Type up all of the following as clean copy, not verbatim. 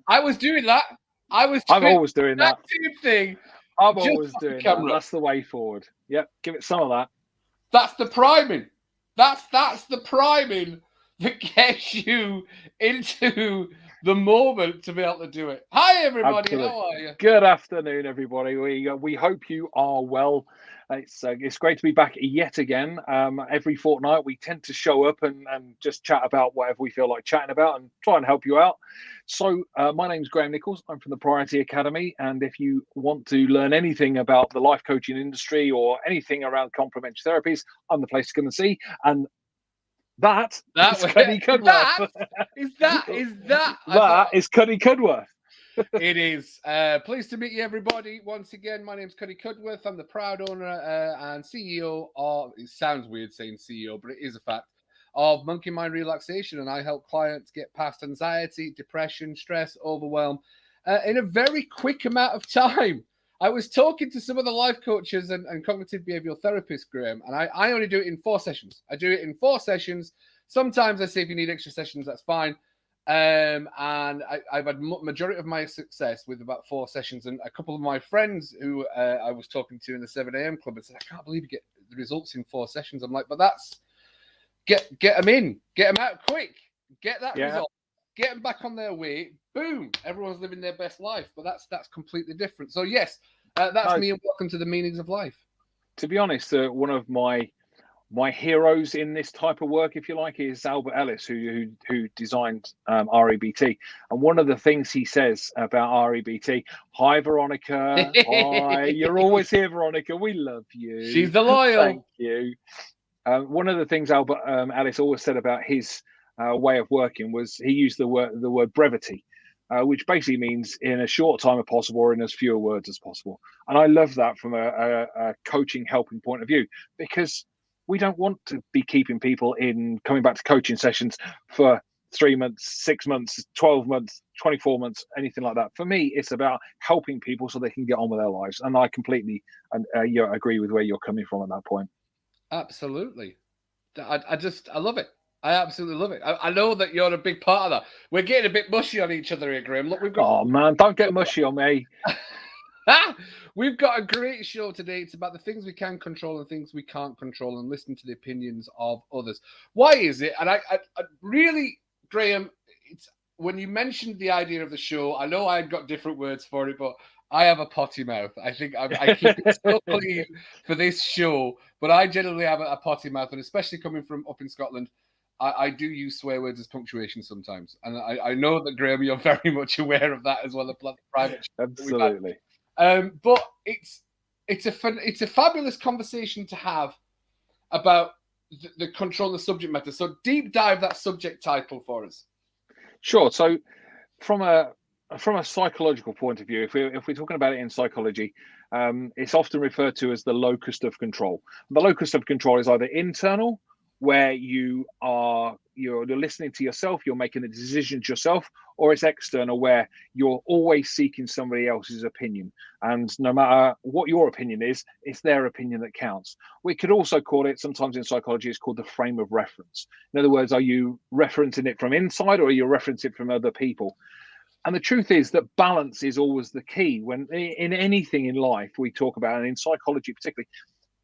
I was doing that. I'm always doing that same thing. I'm always doing that. That's the way forward. Yep, give it some of that. That's the priming. That's the priming that gets you into the moment to be able to do it. Hi, everybody. Absolutely. How are you? Good afternoon, everybody. We hope you are well. It's great to be back yet again. Every fortnight, we tend to show up and just chat about whatever we feel like chatting about and try and help you out. So my name's Graham Nicholls. I'm from the Priority Academy. And if you want to learn anything about the life coaching industry or anything around complementary therapies, I'm the place to come and see. And that is Cuddy Cudworth. That is Cuddy Cudworth. It is. Pleased to meet you, everybody. Once again, my name's Cuddy Cudworth. I'm the proud owner and CEO of, it sounds weird saying CEO, but it is a fact, of Monkey Mind Relaxation. And I help clients get past anxiety, depression, stress, overwhelm in a very quick amount of time. I was talking to some of the life coaches and cognitive behavioral therapists, Graham, and I only do it in 4 sessions. I do it in 4 sessions. Sometimes I say if you need extra sessions, that's fine. And I've had majority of my success with about 4 sessions. And a couple of my friends who I was talking to in the 7 a.m. club and said, I can't believe you get the results in 4 sessions. I'm like, but that's get them in, get them out quick, get that result, get them back on their way. Boom, everyone's living their best life. But that's completely different. So yes, that's me, and welcome to the meanings of life. To be honest, one of my heroes in this type of work, if you like, is Albert Ellis, who designed REBT. And one of the things he says about REBT, hi, Veronica. Hi, you're always here, Veronica. We love you. She's the loyal. Thank you. One of the things Albert Ellis always said about his way of working was he used the word brevity, which basically means in as short time as possible or in as fewer words as possible. And I love that from a coaching, helping point of view, because we don't want to be keeping people in coming back to coaching sessions for 3 months, 6 months, 12 months, 24 months, anything like that. For me, it's about helping people so they can get on with their lives. And I completely agree with where you're coming from at that point. Absolutely. I love it. I absolutely love it. I know that you're a big part of that. We're getting a bit mushy on each other here, Graham. Look, we've got. Oh man, don't get mushy on me. We've got a great show today. It's about the things we can control and things we can't control, and listen to the opinions of others. Why is it? And I really, Graham, it's when you mentioned the idea of the show, I know I've got different words for it, but I have a potty mouth. I think I keep it so clean for this show, but I generally have a potty mouth, and especially coming from up in Scotland, I do use swear words as punctuation sometimes. And I know that, Graham, you're very much aware of that as well, the private show. Absolutely. But it's a fabulous conversation to have about the control of the subject matter. So deep dive that subject title for us. Sure. So from a psychological point of view, if we're talking about it in psychology, it's often referred to as the locus of control. The locus of control is either internal, where you're listening to yourself, you're making the decisions yourself, or it's external, where you're always seeking somebody else's opinion. And no matter what your opinion is, it's their opinion that counts. We could also call it, sometimes in psychology, it's called the frame of reference. In other words, are you referencing it from inside or are you referencing it from other people? And the truth is that balance is always the key. When in anything in life we talk about, and in psychology particularly,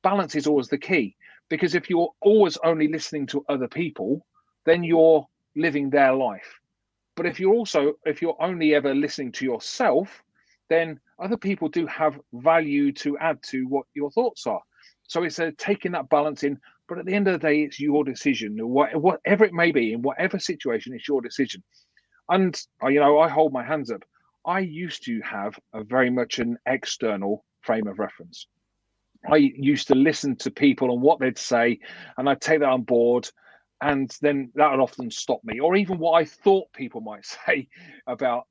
balance is always the key. Because if you're always only listening to other people, then you're living their life. But if you're only ever listening to yourself, then other people do have value to add to what your thoughts are. So it's taking that balance in. But at the end of the day, it's your decision. Whatever it may be, in whatever situation, it's your decision. And, I hold my hands up. I used to have a very much an external frame of reference. I used to listen to people and what they'd say, and I'd take that on board, and then that would often stop me, or even what I thought people might say about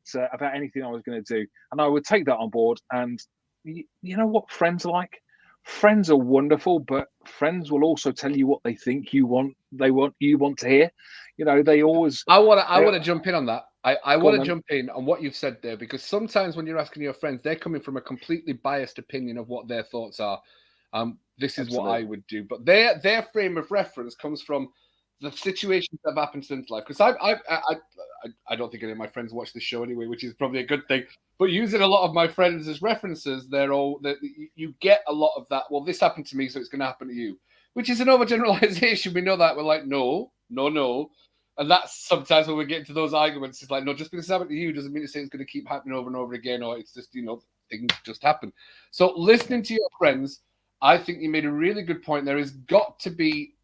anything I was going to do, and I would take that on board. And you know what friends are like? Friends are wonderful, but friends will also tell you what they think you want to hear. They always. I want to jump in on that. I want to jump in on what you've said there, because sometimes when you're asking your friends, they're coming from a completely biased opinion of what their thoughts are. This is what I would do, but their frame of reference comes from the situations that have happened since life. Because I don't think any of my friends watch the show anyway, which is probably a good thing. But using a lot of my friends as references, you get a lot of that. Well, this happened to me, so it's going to happen to you, which is an overgeneralization. We know that. We're like, no. And that's sometimes when we get into those arguments, it's like, no, just because it's happened to you doesn't mean to say it's going to keep happening over and over again, or it's just, things just happen. So listening to your friends, I think you made a really good point. There has got to be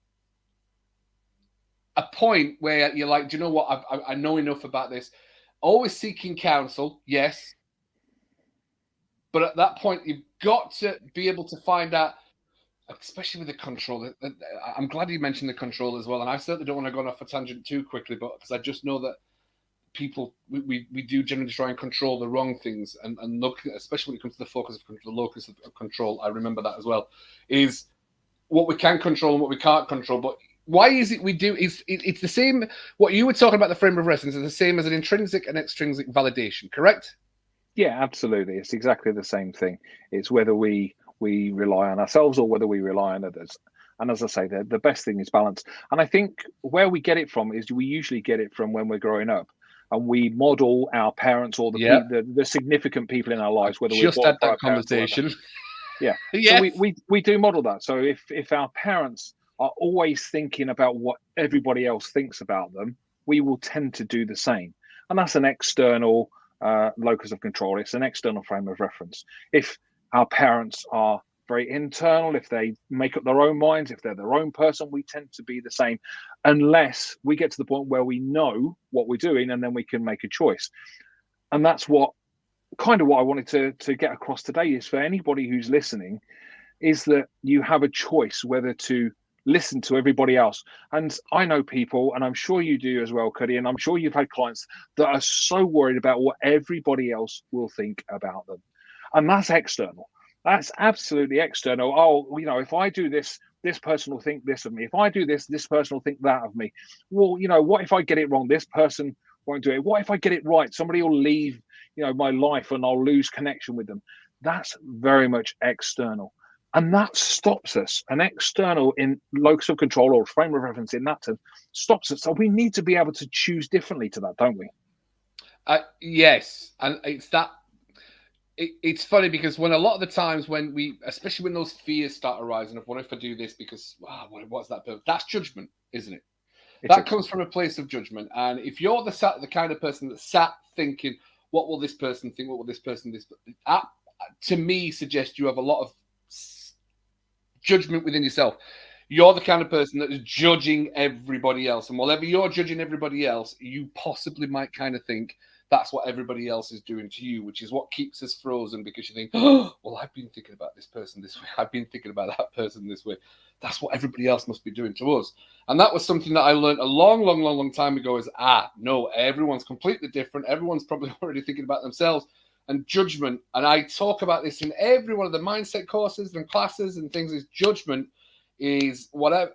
a point where you're like, do you know what? I know enough about this. Always seeking counsel, yes. But at that point, you've got to be able to find out, especially with the control. I'm glad you mentioned the control as well. And I certainly don't want to go off a tangent too quickly, but because I just know that people, we do generally try and control the wrong things. And look, especially when it comes to the focus of control, the locus of control, I remember that as well, is what we can control and what we can't control. But why is it we do? It's the same. What you were talking about, the frame of reference, is the same as an intrinsic and extrinsic validation, correct? Yeah, absolutely. It's exactly the same thing. It's whether we rely on ourselves or whether we rely on others. And as I say, the best thing is balance. And I think where we get it from is we usually get it from when we're growing up, and we model our parents or the significant people in our lives, whether we just had that conversation. Yeah. Yes. So we do model that. So if our parents are always thinking about what everybody else thinks about them, we will tend to do the same. And that's an external locus of control. It's an external frame of reference. If our parents are very internal, if they make up their own minds, if they're their own person, we tend to be the same, unless we get to the point where we know what we're doing and then we can make a choice. And that's what I wanted to get across today, is for anybody who's listening, is that you have a choice whether to listen to everybody else. And I know people, and I'm sure you do as well, Cuddy, and I'm sure you've had clients that are so worried about what everybody else will think about them. And that's external. That's absolutely external. Oh, if I do this, this person will think this of me. If I do this, this person will think that of me. Well, what if I get it wrong? This person won't do it. What if I get it right? Somebody will leave, my life and I'll lose connection with them. That's very much external. And that stops us. An external in locus of control or frame of reference in that term stops us. So we need to be able to choose differently to that, don't we? Yes. And it's funny because when a lot of the times especially when those fears start arising of, what if I do this because, what's that? That's judgment, isn't it? That comes from a place of judgment. And if you're the kind of person that sat thinking, what will this person think? What will this person that, to me, suggests you have a lot of judgment within yourself. You're the kind of person that is judging everybody else. And whatever you're judging everybody else, you possibly might kind of think that's what everybody else is doing to you, which is what keeps us frozen, because you think, oh, well, I've been thinking about this person this way. I've been thinking about that person this way. That's what everybody else must be doing to us. And that was something that I learned a long time ago, is, no, everyone's completely different. Everyone's probably already thinking about themselves. And judgment, and I talk about this in every one of the mindset courses and classes and things, is judgment is whatever.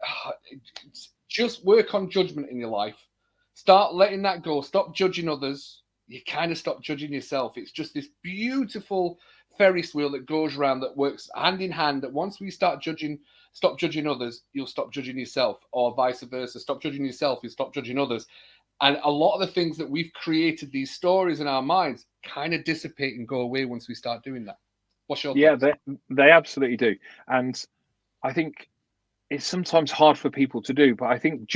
Just work on judgment in your life. Start letting that go. Stop judging others. You kind of stop judging yourself. It's just this beautiful Ferris wheel that goes around, that works hand in hand, that once we stop judging others, you'll stop judging yourself, or vice versa. Stop judging yourself, you'll stop judging others. And a lot of the things that we've created, these stories in our minds, kind of dissipate and go away once we start doing that. What's your thoughts? Yeah, they absolutely do. And I think it's sometimes hard for people to do, but I think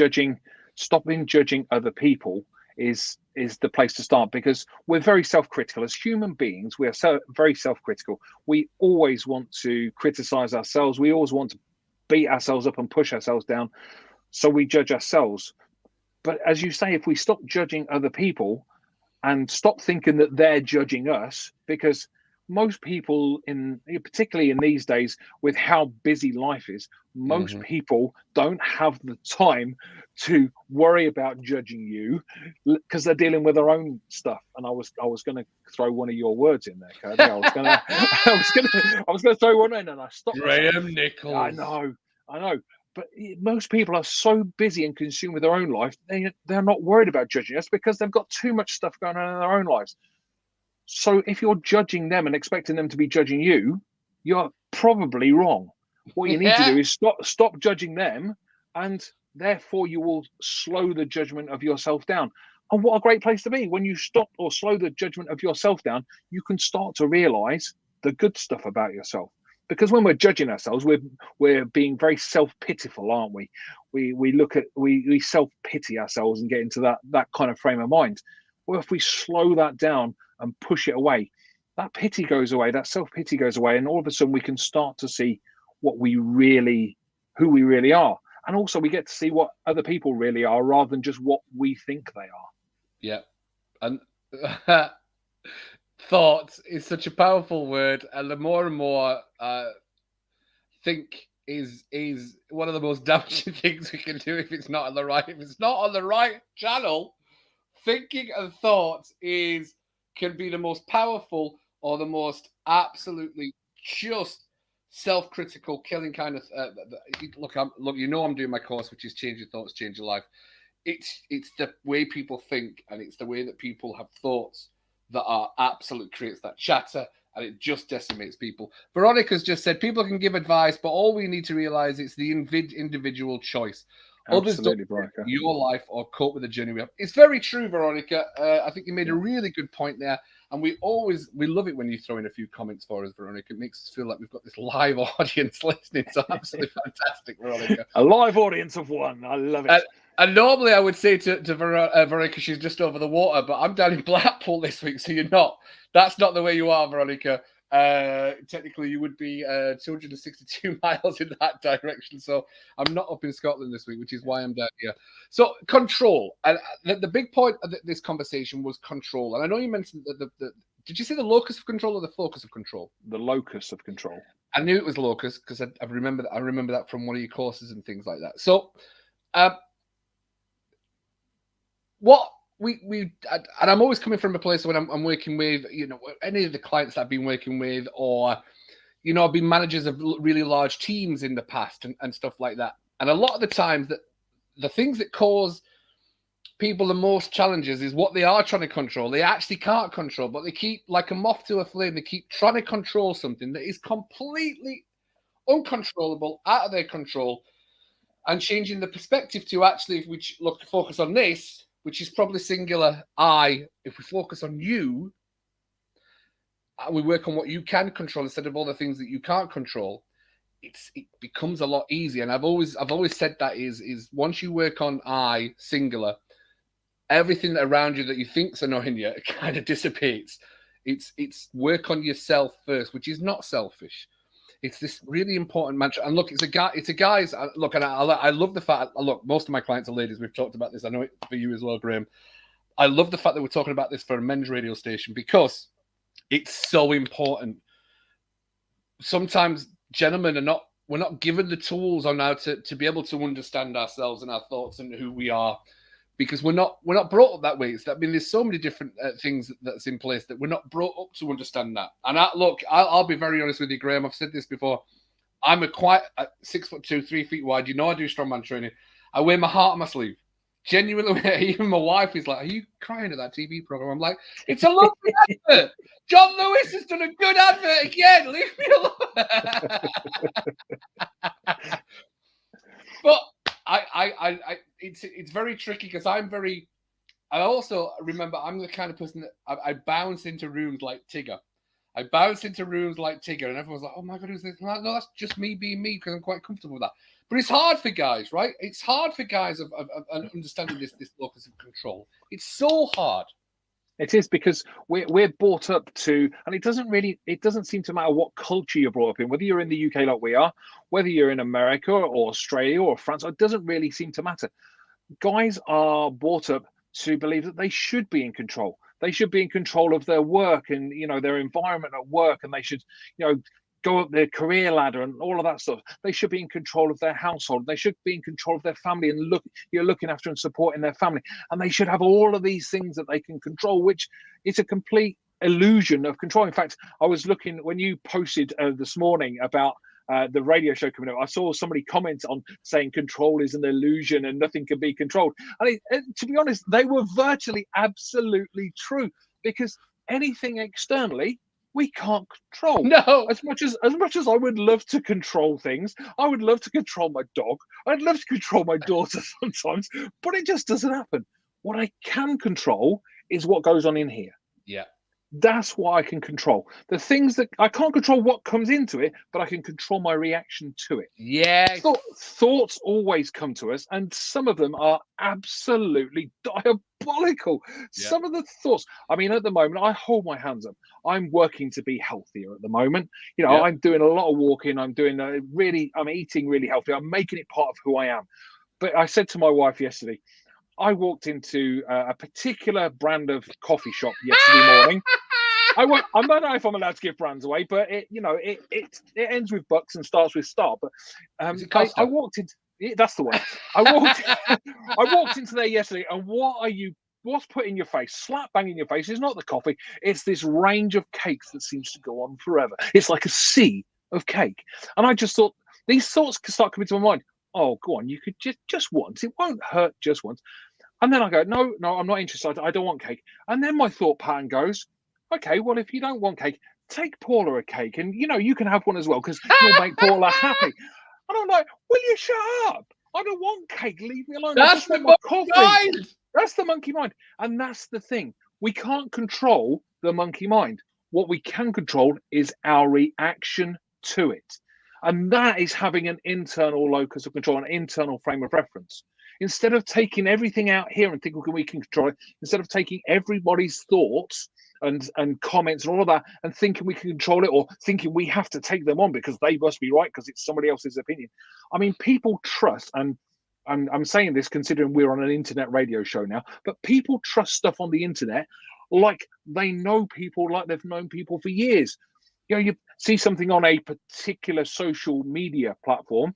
stopping judging other people is the place to start, because we're very self-critical as human beings. We are very self-critical. We always want to criticize ourselves. We always want to beat ourselves up and push ourselves down. So we judge ourselves. But as you say, if we stop judging other people and stop thinking that they're judging us, because most people, particularly in these days with how busy life is, most people don't have the time to worry about judging you, because they're dealing with their own stuff. And I was going to throw one of your words in there, Cuddy. I was going to throw one in, and I stopped. Graham Nicholls. I know. But most people are so busy and consumed with their own life, they're not worried about judging us, because they've got too much stuff going on in their own lives. So if you're judging them and expecting them to be judging you, you're probably wrong. What you need to do is stop judging them and therefore you will slow the judgment of yourself down. And what a great place to be. When you stop or slow the judgment of yourself down, you can start to realize the good stuff about yourself. Because when we're judging ourselves, we're being very self-pitiful, aren't we? We self-pity ourselves and get into that kind of frame of mind. Well, if we slow that down and push it away, that pity goes away, that self-pity goes away, and all of a sudden we can start to see who we really are. And also we get to see what other people really are rather than just what we think they are. Yeah. And thought is such a powerful word, and the more and more think is one of the most damaging things we can do if it's not on the right channel. Thinking and thought can be the most powerful or the most absolutely just self-critical killing kind of look, you know, I'm doing my course, which is Change Your Thoughts, Change Your Life. It's the way people think, and it's the way that people have thoughts that are absolute creates that chatter, and it just decimates people. Veronica's just said people can give advice, but all we need to realize it's the individual choice. Absolutely, others don't your life or cope with the journey we have. It's very true, Veronica. I think you made a really good point there, and we love it when you throw in a few comments for us, Veronica. It makes us feel like we've got this live audience listening. So absolutely fantastic, Veronica. A live audience of one. I love it. And normally I would say to Veronica, she's just over the water, but I'm down in Blackpool this week, so you're not. That's not the way you are, Veronica. Technically, you would be 262 miles in that direction. So I'm not up in Scotland this week, which is why I'm down here. So control. And the big point of this conversation was control. And I know you mentioned the did you say the locus of control or the focus of control? The locus of control. I knew it was locus because I remember that from one of your courses and things like that. So what we and I'm always coming from a place when I'm working with, you know, any of the clients that I've been working with, or, you know, I've been managers of really large teams in the past and stuff like that. And a lot of the times that the things that cause people the most challenges is what they are trying to control. They actually can't control, but they keep, like a moth to a flame, they keep trying to control something that is completely uncontrollable, out of their control, and changing the perspective to actually, if we focus on this, which is probably singular I, if we focus on you, and we work on what you can control instead of all the things that you can't control, it becomes a lot easier. And I've always said that is once you work on I, singular, everything around you that you think's annoying you, it kind of dissipates. It's work on yourself first, which is not selfish. It's this really important mantra. And look, it's a guy's look, and I love the fact. Look, most of my clients are ladies. We've talked about this. I know it for you as well, Graham. I love the fact that we're talking about this for a men's radio station because it's so important. Sometimes gentlemen we're not given the tools on how to be able to understand ourselves and our thoughts and who we are, because we're not brought up that way. There's so many different things that's in place that we're not brought up to understand that. And I'll be very honest with you, Graham. I've said this before. I'm quite 6'2", 3 feet wide. You know I do strongman training. I wear my heart on my sleeve. Genuinely, even my wife is like, "Are you crying at that TV program?" I'm like, "It's a lovely advert. John Lewis has done a good advert again. Leave me alone." But it's very tricky because I also remember I'm the kind of person that I bounce into rooms like Tigger. And everyone's like, "Oh my God, who's this?" Like, no, that's just me being me because I'm quite comfortable with that. But it's hard for guys, right? It's hard for guys of understanding this locus of control. It's so hard. It is, because we're brought up to, and it doesn't seem to matter what culture you're brought up in, whether you're in the UK like we are, whether you're in America or Australia or France, it doesn't really seem to matter. Guys are brought up to believe that they should be in control. They should be in control of their work and, you know, their environment at work, and they should, you know, go up their career ladder and all of that stuff. They should be in control of their household. They should be in control of their family and looking after and supporting their family. And they should have all of these things that they can control, which is a complete illusion of control. In fact, I was looking when you posted this morning about the radio show coming up, I saw somebody comment on saying control is an illusion and nothing can be controlled. And to be honest, they were virtually absolutely true, because anything externally we can't control. No. As much as I would love to control things, I would love to control my dog. I'd love to control my daughter sometimes, but it just doesn't happen. What I can control is what goes on in here. Yeah. That's what I can control. The things that I can't control what comes into it, but I can control my reaction to it. Yes. Thoughts always come to us, and some of them are absolutely diabolical. Yeah. Some of the thoughts, I mean, at the moment, I hold my hands up. I'm working to be healthier at the moment. You know, Yeah. I'm doing a lot of walking. I'm doing I'm eating really healthy. I'm making it part of who I am. But I said to my wife yesterday, I walked into a particular brand of coffee shop yesterday morning. I don't know if I'm allowed to give brands away, but it ends with bucks and starts with star. But I walked into that's the one. I walked into there yesterday, and what's put in your face, slap bang in your face, is not the coffee. It's this range of cakes that seems to go on forever. It's like a sea of cake, and I just thought these thoughts could start coming to my mind. Oh, go on, you could just once. It won't hurt just once. And then I go, no, I'm not interested. I don't want cake. And then my thought pattern goes, okay, well, if you don't want cake, take Paula a cake, and you can have one as well because you'll make Paula happy. And I'm like, will you shut up? I don't want cake. Leave me alone. That's the monkey mind. That's the monkey mind, and that's the thing. We can't control the monkey mind. What we can control is our reaction to it, and that is having an internal locus of control, an internal frame of reference. Instead of taking everything out here and thinking we can control it, instead of taking everybody's thoughts and comments and all of that and thinking we can control it, or thinking we have to take them on because they must be right because it's somebody else's opinion. I mean, people trust, and I'm saying this considering we're on an internet radio show now, but people trust stuff on the internet like they know people, like they've known people for years. You see something on a particular social media platform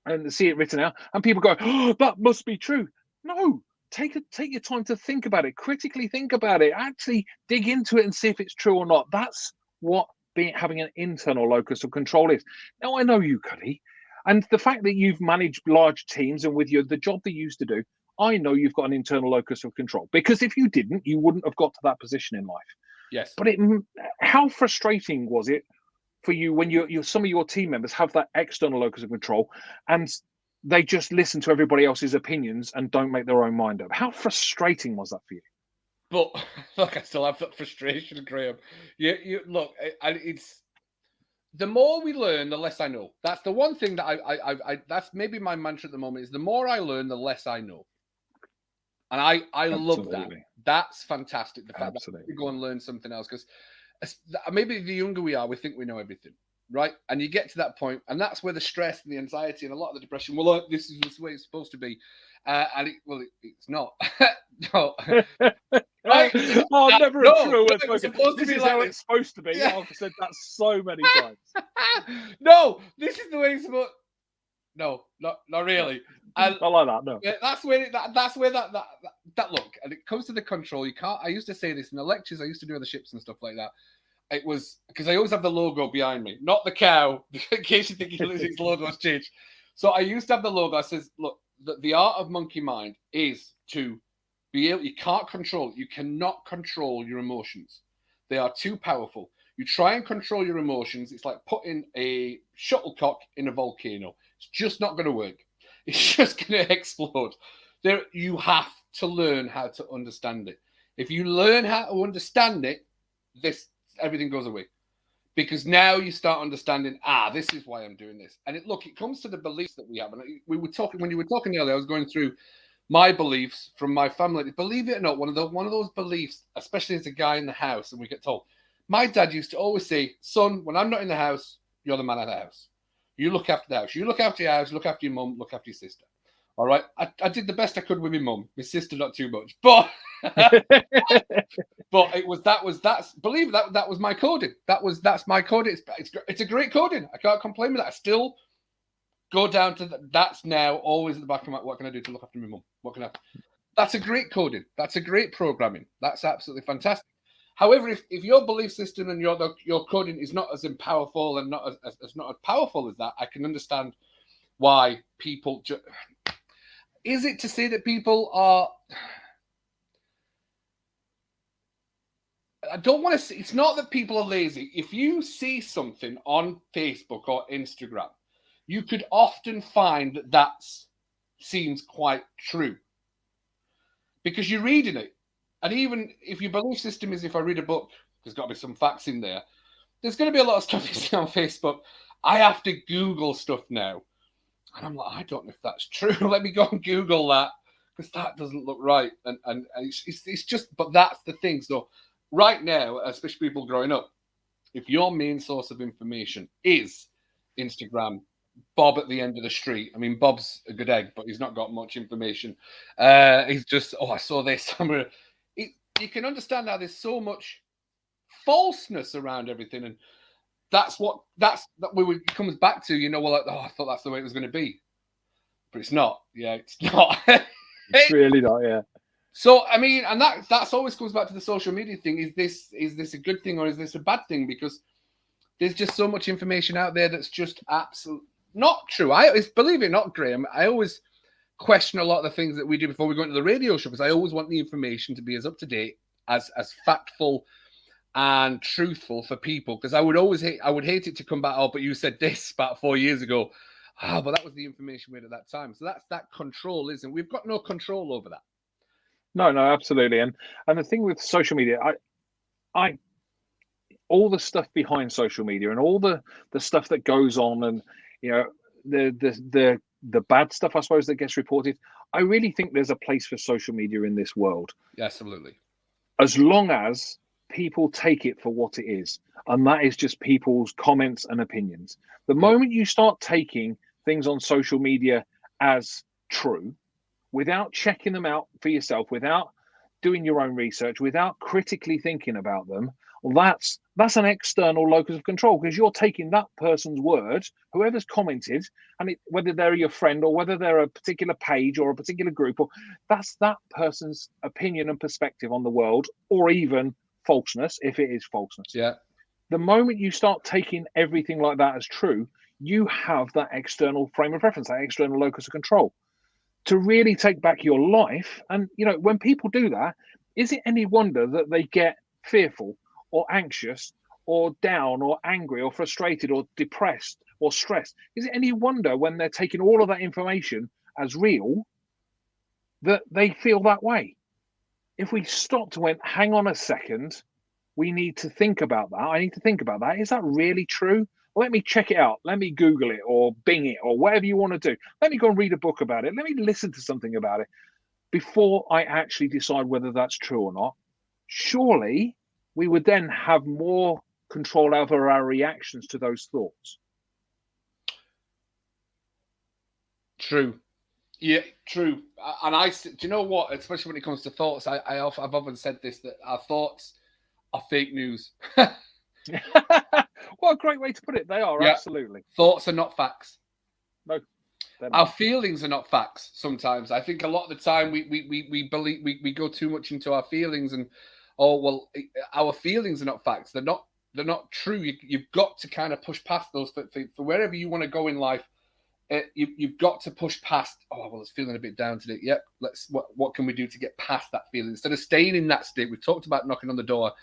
and see it written out, and people go, oh, that must be true. No, take your time to think about it, critically think about it, actually dig into it and see if it's true or not. That's what having an internal locus of control is. Now, I know you, Cuddy, and the fact that you've managed large teams and with the job that you used to do, I know you've got an internal locus of control, because if you didn't, you wouldn't have got to that position in life. Yes. But how frustrating was it for you when some of your team members have that external locus of control and they just listen to everybody else's opinions and don't make their own mind up? How frustrating was that for you? But look, I still have that frustration, Graham. You look, it's the more we learn, the less I know. That's the one thing that I that's maybe my mantra at the moment, is the more I learn, the less I know. And I love that. That's fantastic. The fact that we go and learn something else, because maybe the younger we are, we think we know everything, right? And you get to that point, and that's where the stress and the anxiety and a lot of the depression, well, this is the way it's supposed to be. And it's not. No. Right? Oh, never a true word spoken. This is how it's supposed to be. Yeah. I've said that so many times. No, this is the way it's supposed. No, not really. And I like that. No, that's where that look. And it comes to the control. You can't. I used to say this in the lectures I used to do on the ships and stuff like that. It was because I always have the logo behind me, not the cow. In case you think its logo's changed. So I used to have the logo. I says, look, the art of monkey mind is to be able. You can't control it. You cannot control your emotions. They are too powerful. You try and control your emotions, it's like putting a shuttlecock in a volcano. It's just not going to work. It's just going to explode. You have to learn how to understand it. If you learn how to understand it, everything goes away. Because now you start understanding, this is why I'm doing this. And it comes to the beliefs that we have. And when you were talking earlier, I was going through my beliefs from my family. Believe it or not, one of those beliefs, especially as a guy in the house, and we get told, my dad used to always say, son, when I'm not in the house, you're the man of the house. You look after the house. You look after your house, look after your mum, look after your sister. All right? I did the best I could with my mum. My sister, not too much. But believe that was my coding. That's my coding. It's a great coding. I can't complain with that. I still go down to that's now always at the back of my, what can I do to look after my mum? What can I? That's a great coding. That's a great programming. That's absolutely fantastic. However, if your belief system and your coding is not as powerful and not as powerful as that, I can understand why people. Is it to say that people are? don't want to see, it's not that people are lazy. If you see something on Facebook or Instagram, you could often find that seems quite true because you're reading it. And even if your belief system is, if I read a book, there's got to be some facts in there. There's going to be a lot of stuff you see on Facebook. I have to Google stuff now. And I'm like, I don't know if that's true. Let me go and Google that because that doesn't look right. And it's just, but that's the thing. So right now, especially people growing up, if your main source of information is Instagram, Bob at the end of the street. I mean, Bob's a good egg, but he's not got much information. He's just, oh, I saw this. You can understand how there's so much falseness around everything, and that's what it comes back to. You know, well, like, oh, I thought that's the way it was going to be, but it's not. Yeah, it's not. It's really not. Yeah. So I mean, and that's always comes back to the social media thing. Is this a good thing or is this a bad thing? Because there's just so much information out there that's just absolutely not true. Believe it or not, Graham, I always question a lot of the things that we do before we go into the radio show because I always want the information to be as up to date, as factful and truthful for people. Because I would hate it to come back. Oh, but you said this about 4 years ago. Ah, but that was the information we had at that time. So that's that control, isn't? We've got no control over that. No, absolutely. And the thing with social media, I all the stuff behind social media and all the stuff that goes on, and you know, the bad stuff, I suppose, that gets reported. I really think there's a place for social media in this world. Absolutely. As long as people take it for what it is, and that is just people's comments and opinions. The moment you start taking things on social media as true, without checking them out for yourself, without doing your own research, without critically thinking about them, well, that's an external locus of control, because you're taking that person's words, whoever's commented, and whether they're your friend or whether they're a particular page or a particular group, or that's that person's opinion and perspective on the world, or even falseness, if it is falseness. Yeah. The moment you start taking everything like that as true, you have that external frame of reference, that external locus of control to really take back your life. And, you know, when people do that, is it any wonder that they get fearful or anxious or down or angry or frustrated or depressed or stressed? Is it any wonder when they're taking all of that information as real that they feel that way? If we stopped and went, hang on a second, we need to think about that. I need to think about that. Is that really true? Let me check it out. Let me Google it or Bing it or whatever you want to do. Let me go and read a book about it. Let me listen to something about it before I actually decide whether that's true or not. Surely we would then have more control over our reactions to those thoughts. True. Yeah, true. And do you know what? Especially when it comes to thoughts, I've often said this, that our thoughts are fake news. What a great way to put it. They are, absolutely. Thoughts are not facts. No. Our feelings are not facts sometimes. I think a lot of the time we believe we go too much into our feelings, and our feelings are not facts. They're not true. You've got to kind of push past those for wherever you want to go in life. You've got to push past. Oh, well, it's feeling a bit down today. Yep. What can we do to get past that feeling instead of staying in that state? We've talked about knocking on the door,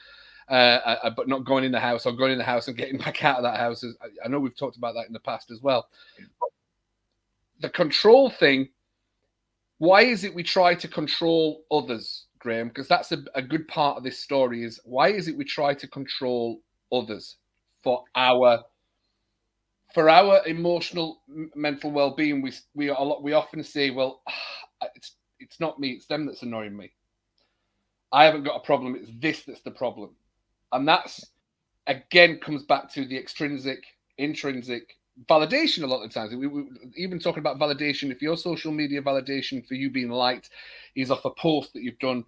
but not going in the house, or going in the house and getting back out of that house. I know we've talked about that in the past as well. But the control thing. Why is it we try to control others, Graham? Because that's a good part of this story. Is why is it we try to control others for our emotional, mental well-being? We often say, well, it's not me, it's them that's annoying me. I haven't got a problem, it's this that's the problem. And that's, again, comes back to the intrinsic validation a lot of the times. We even talking about validation, if your social media validation for you being liked is off a post that you've done,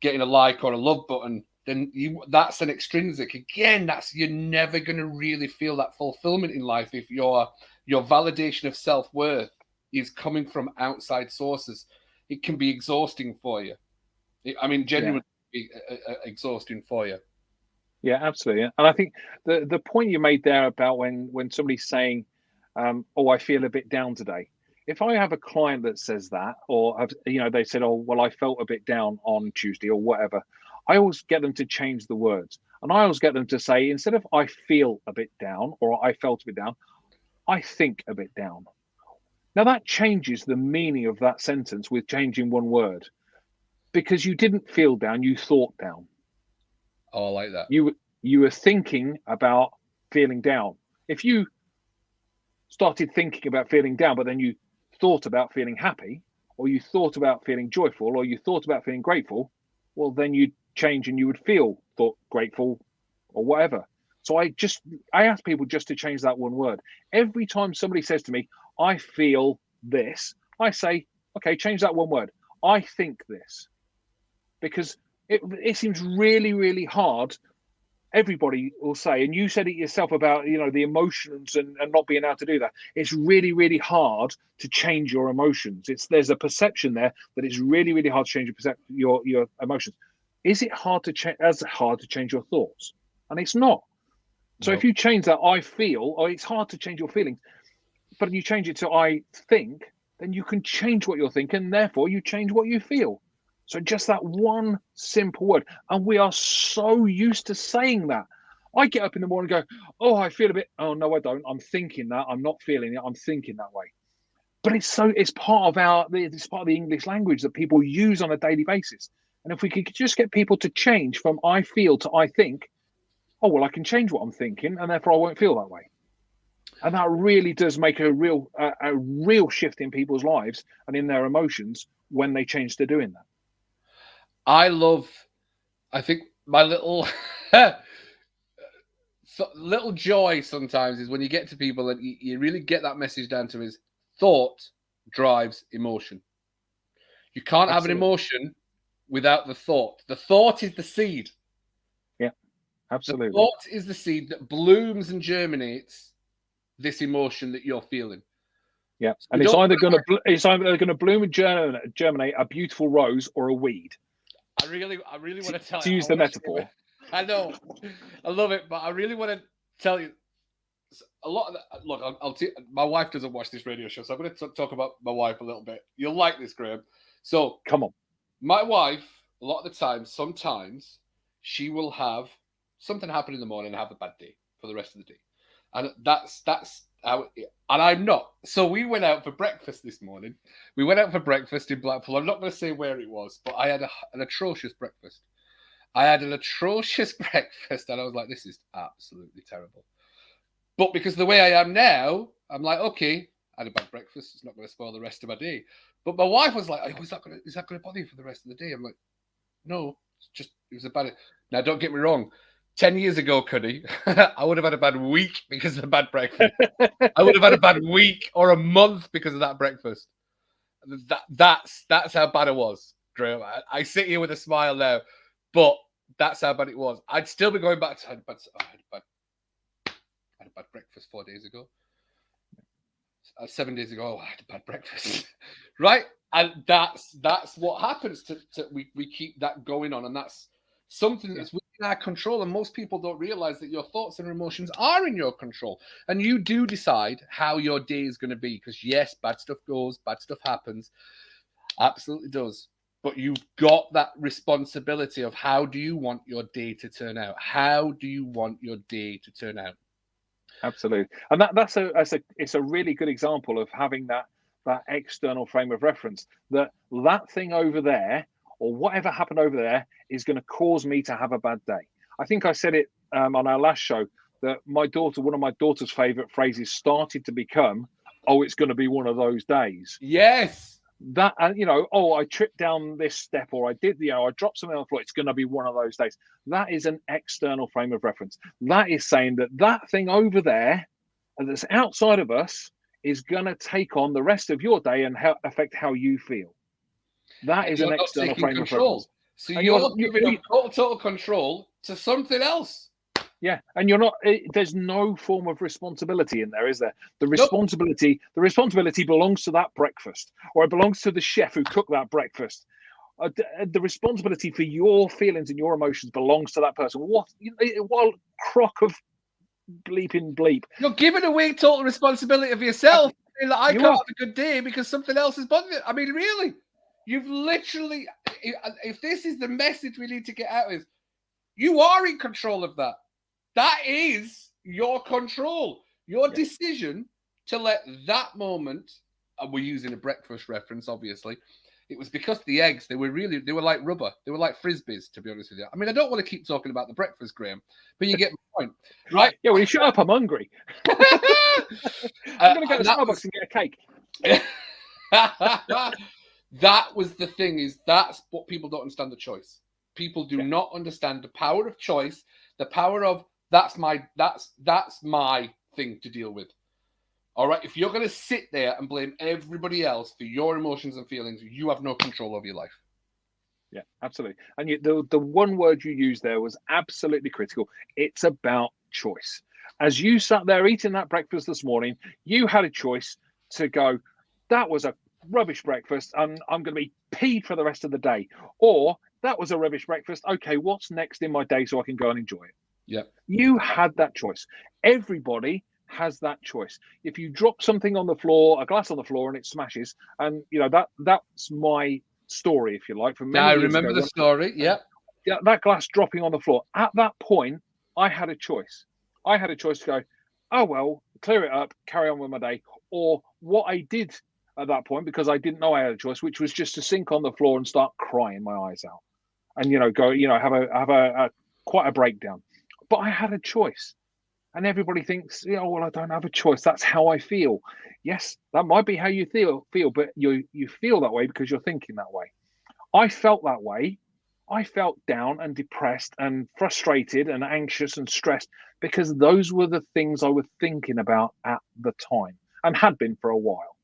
getting a like or a love button, then that's an extrinsic. Again, you're never going to really feel that fulfillment in life if your validation of self-worth is coming from outside sources. It can be exhausting for you. Genuinely exhausting for you. Yeah, absolutely. And I think the point you made there about when somebody's saying, I feel a bit down today. If I have a client that says that, or they said, oh, well, I felt a bit down on Tuesday or whatever, I always get them to change the words. And I always get them to say, instead of I feel a bit down or I felt a bit down, I think a bit down. Now that changes the meaning of that sentence with changing one word, because you didn't feel down, you thought down. Oh, I like that. You were thinking about feeling down. If you started thinking about feeling down, but then you thought about feeling happy, or you thought about feeling joyful, or you thought about feeling grateful, well, then you'd change and you would feel grateful or whatever. So I ask people just to change that one word. Every time somebody says to me, I feel this, I say, okay, change that one word. I think this. Because it seems really, really hard. Everybody will say, and you said it yourself about, the emotions and not being able to do that. It's really, really hard to change your emotions. There's a perception there that it's really, really hard to change your emotions. Is it hard to change? As hard to change your thoughts? And it's not. So if you change that, I feel, or it's hard to change your feelings, but you change it to I think, then you can change what you're thinking, and therefore you change what you feel. So just that one simple word. And we are so used to saying that. I get up in the morning and go, oh, I feel a bit, oh, no, I don't. I'm thinking that. I'm not feeling it. I'm thinking that way. But it's part of the English language that people use on a daily basis. And if we could just get people to change from I feel to I think, oh, well, I can change what I'm thinking, and therefore I won't feel that way. And that really does make a real shift in people's lives and in their emotions when they change to doing that. I think my little little joy sometimes is when you get to people and you really get that message down to is thought drives emotion. You can't have an emotion without the thought. The thought is the seed. Yeah, absolutely. The thought is the seed that blooms and germinates this emotion that you're feeling. Yeah, so and it's either going to bloom and germinate a beautiful rose or a weed. I really want to tell you. To use the metaphor. I know, I love it, but I really want to tell you a lot of that. Look, my wife doesn't watch this radio show, so I'm going to talk about my wife a little bit. You'll like this, Graham. So come on. My wife, a lot of the time, sometimes she will have something happen in the morning and have a bad day for the rest of the day, and that's how. And I'm not. So we went out for breakfast this morning. We went out for breakfast in Blackpool. I'm not going to say where it was, but I had an atrocious breakfast. And I was like, this is absolutely terrible. But because the way I am now, I'm like, okay, I had a bad breakfast. It's not going to spoil the rest of my day. But my wife was like, oh, is that going to bother you for the rest of the day? I'm like, no, it was a bad. Now, don't get me wrong. 10 years ago, Cuddy, I would have had a bad week because of the bad breakfast. I would have had a bad week or a month because of that breakfast. That's how bad it was, Graham. I sit here with a smile now, but that's how bad it was. I'd still be going back to I had a bad breakfast 4 days ago. 7 days ago, I had a bad breakfast. Right? And that's what happens we keep that going on, and that's something that's within our control, and most people don't realize that your thoughts and emotions are in your control, and you do decide how your day is going to be, because yes, bad stuff happens, absolutely does, but you've got that responsibility of how do you want your day to turn out? Absolutely. And it's a really good example of having that external frame of reference, that thing over there or whatever happened over there is going to cause me to have a bad day. I think I said it on our last show that one of my daughter's favorite phrases started to become, oh, it's going to be one of those days. Yes. That, oh, I tripped down this step, or I dropped something on the floor. It's going to be one of those days. That is an external frame of reference. That is saying that thing over there that's outside of us is going to take on the rest of your day and affect how you feel. That is an external frame of reference. So you're giving total control to something else. Yeah, and you're not. There's no form of responsibility in there, is there? The responsibility belongs to that breakfast, or it belongs to the chef who cooked that breakfast. The responsibility for your feelings and your emotions belongs to that person. What crock of bleeping bleep! You're giving away total responsibility of yourself. I can't have a good day because something else is bothering you. I mean, really, you've literally. if this is the message we need to get out, is you are in control of that. That is your control. Your decision to let that moment, and we're using a breakfast reference, obviously. It was because the eggs, they were like rubber. They were like Frisbees, to be honest with you. I mean, I don't want to keep talking about the breakfast, Graham, but you get my point. Right? Yeah, well, you shut up. I'm hungry. I'm going to go to Starbucks and get a cake. That was the thing, is that's what people don't understand, the choice. People do not understand the power of choice, the power of that's my thing to deal with. All right, if you're going to sit there and blame everybody else for your emotions and feelings, you have no control over your life. Yeah, absolutely. And the one word you used there was absolutely critical. It's about choice. As you sat there eating that breakfast this morning, you had a choice to go, that was a rubbish breakfast, and I'm going to be peed for the rest of the day. Or that was a rubbish breakfast. Okay, what's next in my day so I can go and enjoy it? Yeah. You had that choice. Everybody has that choice. If you drop something on the floor, a glass on the floor, and it smashes, and that's my story, if you like. From many I years remember ago, the story. Yeah. That glass dropping on the floor. At that point, I had a choice. I had a choice to go, oh well, clear it up, carry on with my day, or what I did at that point, because I didn't know I had a choice, which was just to sink on the floor and start crying my eyes out, and go, have a quite a breakdown. But I had a choice. And everybody thinks, well, I don't have a choice. That's how I feel. Yes, that might be how you feel, but you feel that way because you're thinking that way. I felt that way. I felt down and depressed and frustrated and anxious and stressed because those were the things I was thinking about at the time and had been for a while.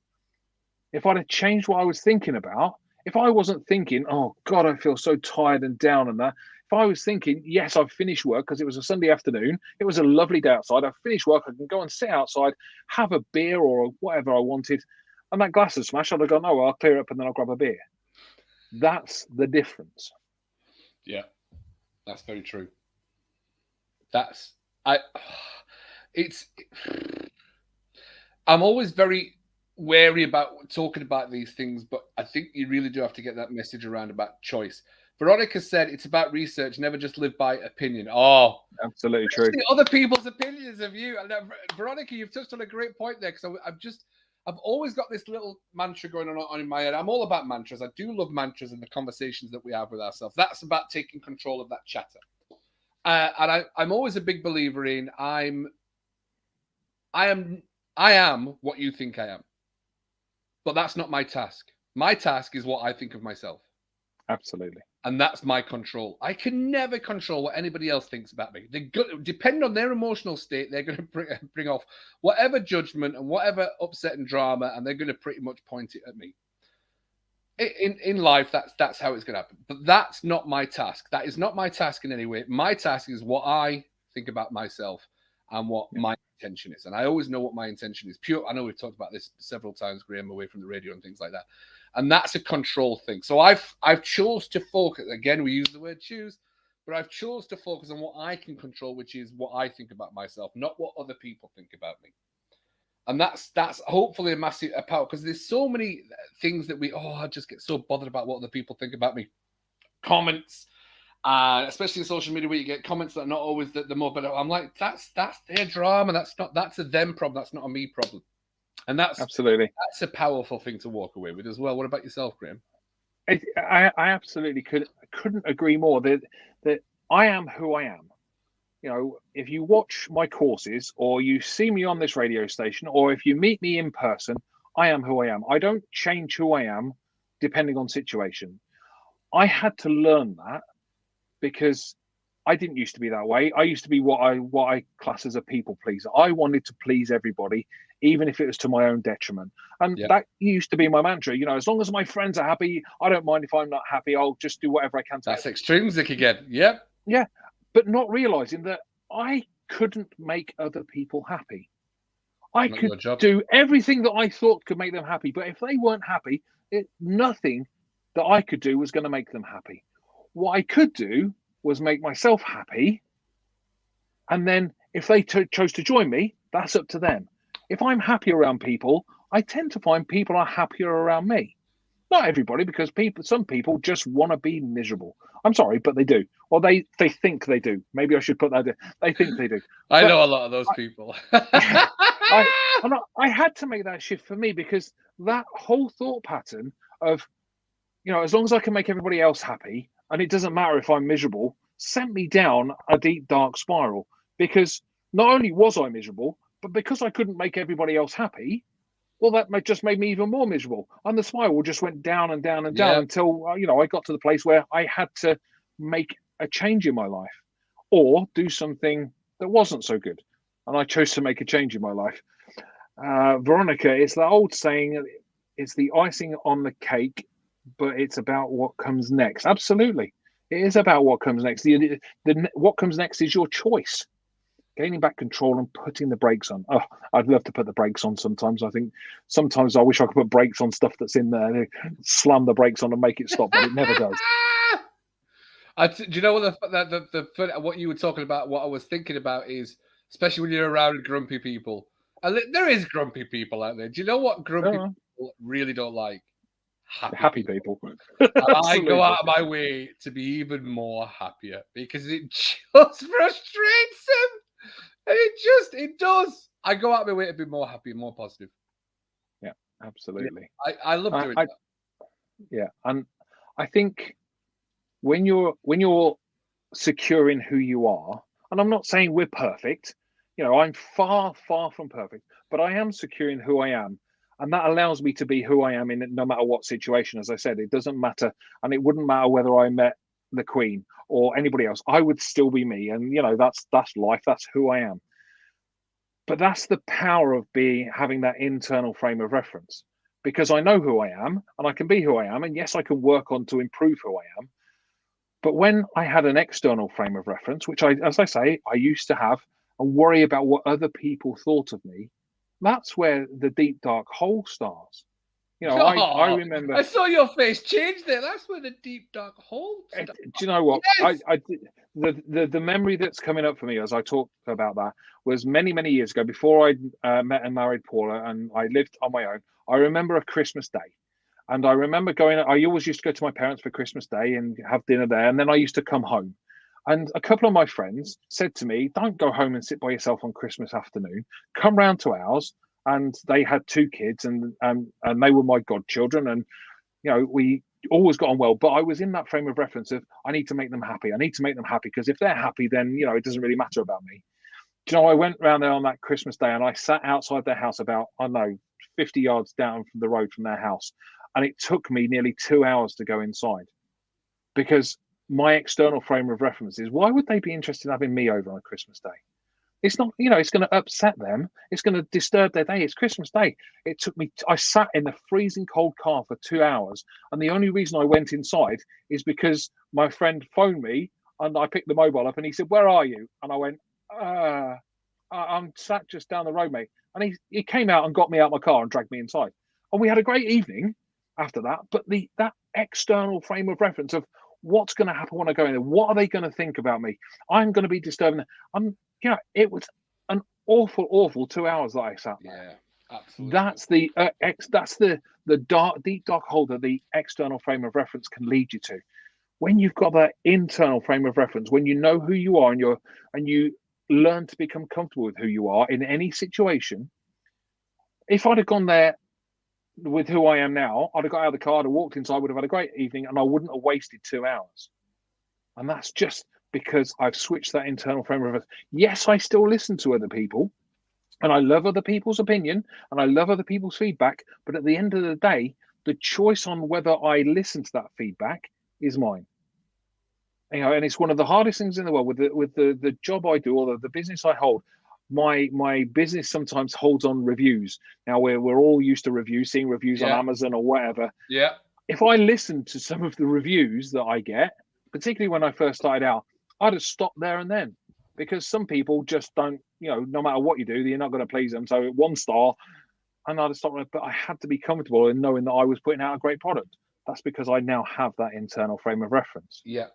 If I'd have changed what I was thinking about, if I wasn't thinking, oh God, I feel so tired and down and that, if I was thinking, yes, I've finished work because it was a Sunday afternoon, it was a lovely day outside, I've finished work, I can go and sit outside, have a beer or whatever I wanted, and that glass is smashed, I'd have gone, oh, well, I'll clear it up and then I'll grab a beer. That's the difference. Yeah, that's very true. I'm always very wary about talking about these things, but I think you really do have to get that message around about choice. Veronica said it's about research, never just live by opinion. Oh, absolutely true. Other people's opinions of you. And Veronica, you've touched on a great point there, because I've always got this little mantra going on in my head. I'm all about mantras. I do love mantras and the conversations that we have with ourselves. That's about taking control of that chatter. And I'm always a big believer in I am what you think I am. But that's not my task. My task is what I think of myself. Absolutely. And that's my control. I can never control what anybody else thinks about me. Depending on their emotional state, they're going to bring off whatever judgment and whatever upset and drama, and they're going to pretty much point it at me. In life, that's how it's going to happen. But that's not my task. That is not my task in any way. My task is what I think about myself and what my intention is. And I always know what my intention is. Pure. I know we've talked about this several times, Graham, away from the radio and things like that. And that's a control thing. So I've chose to focus. Again, we use the word choose, but I've chose to focus on what I can control, which is what I think about myself, not what other people think about me. And that's hopefully a massive power, because there's so many things that I just get so bothered about what other people think about me. Comments, especially in social media, where you get comments that are not always the more better. I'm like, that's their drama. That's a them problem. That's not a me problem. And that's absolutely, that's a powerful thing to walk away with as well. What about yourself, Graham? I absolutely couldn't agree more that I am who I am. If you watch my courses or you see me on this radio station, or if you meet me in person, I am who I am. I don't change who I am depending on situation. I had to learn that because I didn't used to be that way. I used to be what I class as a people pleaser. I wanted to please everybody, even if it was to my own detriment. And that used to be my mantra. As long as my friends are happy, I don't mind if I'm not happy. I'll just do whatever I can. That's extrinsic again. Yep. Yeah. But not realizing that I couldn't make other people happy. I could do everything that I thought could make them happy. But if they weren't happy, nothing that I could do was going to make them happy. What I could do was make myself happy. And then if they chose to join me, that's up to them. If I'm happy around people, I tend to find people are happier around me. Not everybody, because some people just want to be miserable. I'm sorry, but they do. Or they think they do. Maybe I should put that in. They think they do. I But know a lot of those people. yeah, I had to make that shift for me, because that whole thought pattern of, as long as I can make everybody else happy, and it doesn't matter if I'm miserable, sent me down a deep, dark spiral. Because not only was I miserable, but because I couldn't make everybody else happy, well, that just made me even more miserable. And the spiral just went down and down and down until, I got to the place where I had to make a change in my life, or do something that wasn't so good. And I chose to make a change in my life. Veronica, it's the old saying, it's the icing on the cake, but it's about what comes next. Absolutely. It is about what comes next. What comes next is your choice. Gaining back control and putting the brakes on. Oh, I'd love to put the brakes on sometimes. I think sometimes I wish I could put brakes on stuff that's in there, slam the brakes on and make it stop, but it never does. Do you know what what you were talking about? What I was thinking about is, especially when you're around grumpy people, and there is grumpy people out there. Do you know what grumpy people really don't like? Happy people. I go out of my way to be even more happier, because it just frustrates them. And it does. I go out of my way to be more happy and more positive. Yeah, absolutely. Yeah, I love doing that. Yeah, and I think when you're secure in who you are, and I'm not saying we're perfect, I'm far from perfect, but I am secure in who I am, and that allows me to be who I am in no matter what situation. As I said, it doesn't matter, and it wouldn't matter whether I met the Queen or anybody else. I would still be me, and that's life. That's who I am. But that's the power of having that internal frame of reference, because I know who I am and I can be who I am, and yes, I can work on to improve who I am. But when I had an external frame of reference, which as I say, I used to have, and worry about what other people thought of me, that's where the deep dark hole starts. I remember. I saw your face change there. That's where the deep dark hole starts. Do you know what? Yes! The memory that's coming up for me as I talked about that was many years ago, before I met and married Paula, and I lived on my own. I remember a Christmas day. And I remember I always used to go to my parents for Christmas Day and have dinner there. And then I used to come home. And a couple of my friends said to me, don't go home and sit by yourself on Christmas afternoon. Come round to ours. And they had 2 kids, and they were my godchildren. And, we always got on well. But I was in that frame of reference of, I need to make them happy. I need to make them happy, because if they're happy, then, it doesn't really matter about me. Do I went round there on that Christmas Day, and I sat outside their house about, 50 yards down from the road from their house. And it took me nearly 2 hours to go inside, because my external frame of reference is, why would they be interested in having me over on Christmas Day? It's not, it's going to upset them. It's going to disturb their day. It's Christmas Day. It took me, I sat in the freezing cold car for 2 hours. And the only reason I went inside is because my friend phoned me, and I picked the mobile up, and he said, where are you? And I went, I'm sat just down the road, mate. And he came out and got me out of my car and dragged me inside. And we had a great evening after that. But that external frame of reference of what's going to happen when I go in there, what are they going to think about me? I'm going to be disturbing them. It was an awful 2 hours that I sat there. Yeah, absolutely. That's the deep dark hole that the external frame of reference can lead you to. When you've got that internal frame of reference, when you know who you are, and you learn to become comfortable with who you are in any situation. If I'd have gone there with who I am now, I'd have got out of the car, I'd have walked inside, would have had a great evening, and I wouldn't have wasted 2 hours. And that's just because I've switched that internal frame of reference. Yes, I still listen to other people, and I love other people's opinion, and I love other people's feedback. But at the end of the day, the choice on whether I listen to that feedback is mine. And it's one of the hardest things in the world with the job I do, or the business I hold. My business sometimes holds on reviews. Now we're all used to reviews, seeing reviews on Amazon or whatever. Yeah. If I listened to some of the reviews that I get, particularly when I first started out, I'd have stopped there and then, because some people just don't, no matter what you do, you're not going to please them. So 1 star, and I'd have stopped there. But I had to be comfortable in knowing that I was putting out a great product. That's because I now have that internal frame of reference. Yeah.